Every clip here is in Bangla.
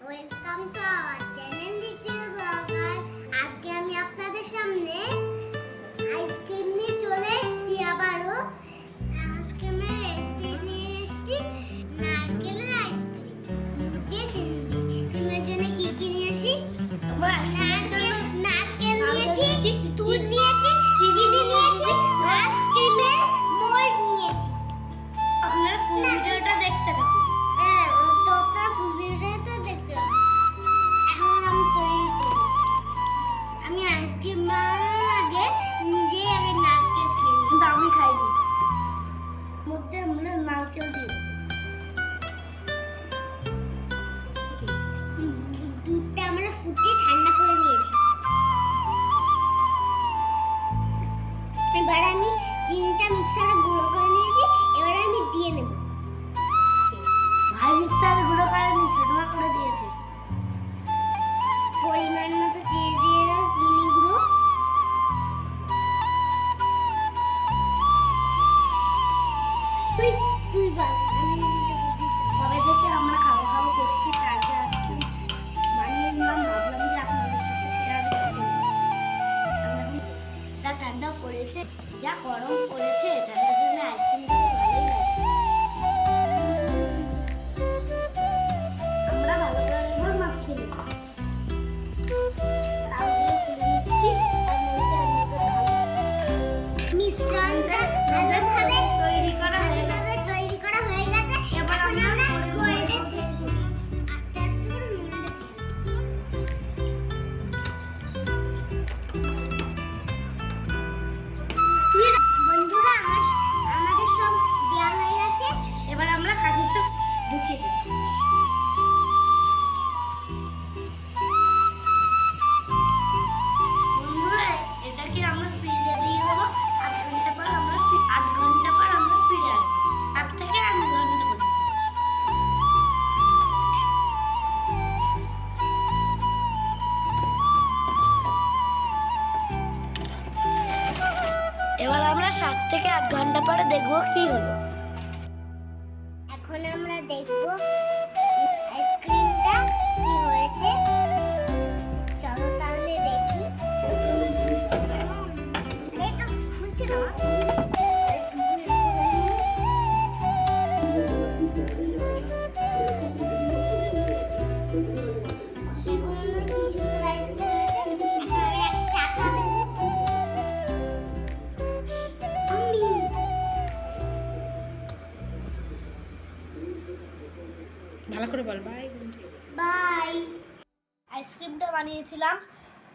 Welcome to our channel little blogger. আজকে আমি আপনাদের সামনে আইসক্রিম নিয়ে চলে এসেছি। আবারও আইসক্রিমের রেসিপি নিয়ে এসেছি, নারকেলের আইসক্রিম। দিয়ে ক্রিমের জন্য কি কি নিয়ে আসি? নারকেল নিয়েছি, দুধ নিয়েছি, চিনি নিয়েছি, আইসক্রিমের মোল্ড নিয়েছি। আপনারা ফুল ভিডিওটা দেখতে থাকুন। আমি আইসক্রিম বানানোর আগে নিজেই আগে নারকেল খেয়ে নিই। কিন্তু আমি খাইনি। মধ্যে আমরা নারকেল দিই। দুধটা আমরা ফুটিয়ে ঠান্ডা করে নিয়েছি। এবার আমি চিনিটা মিক্সারে গুঁড়ো করে নিয়েছি। এবার আমি দিয়ে নেব। ভাই মিক্সারে গুঁড়ো করে নি, ছোটমা করে দিয়েছে। পরিমাণ মতো চিনি দিয়ে দাও, চিনি গুঁড়ো। তুই বল। কবে থেকে আমরা খাওয়া খাওয়া করছি, কালকে আইসক্রিম বানিয়ে নিলাম, ভাবলাম যে আপনাদের সাথে শেয়ার করব। যা ঠান্ডা পড়েছে, যা গরম পড়েছে, ঠান্ডার জন্য আইসক্রিম খেতে ভালোই লাগে। আমরা ভালো করে এবার মাখিয়ে নেব। মিশ্রণটা ভালোভাবে তৈরি করা হয়ে গেছে। এবার আমরা মোল্ডে ঢেলবো। আস্তে আস্তে করে মোল্ডে বন্ধুরা, আমাদের সব দেওয়া হয়ে গেছে। এবার আমরা কাঠিটা ঢুকিয়ে দেব। বন্ধুরা, এটাকে আমরা ফ্রিজে দিয়ে দেবো। 8 ঘন্টা পর আমরা ফিরে আসবো। 8 থেকে 8 ঘন্টা পর। এবার আমরা 7 থেকে 8 ঘন্টা পরে দেখবো কি হলো। এখন আমরা দেখব আইসক্রিমটা কি হয়েছে। চলো তাহলে দেখি। এটা খুলছে না। ভালো করে বল। Bye bye. আইসক্রিমটা বানিয়েছিলাম,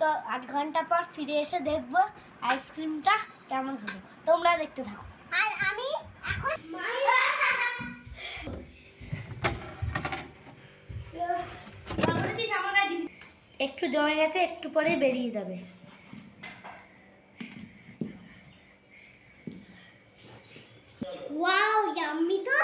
তো 8 ঘন্টা পর ফিরে এসে দেখবো আইসক্রিমটা কেমন হলো। তোমরা দেখতে থাকো। আর আমি এখন একটু জমে গেছে, একটু পরে বেরিয়ে যাবে। ওয়াও, ইয়াম্মি তো।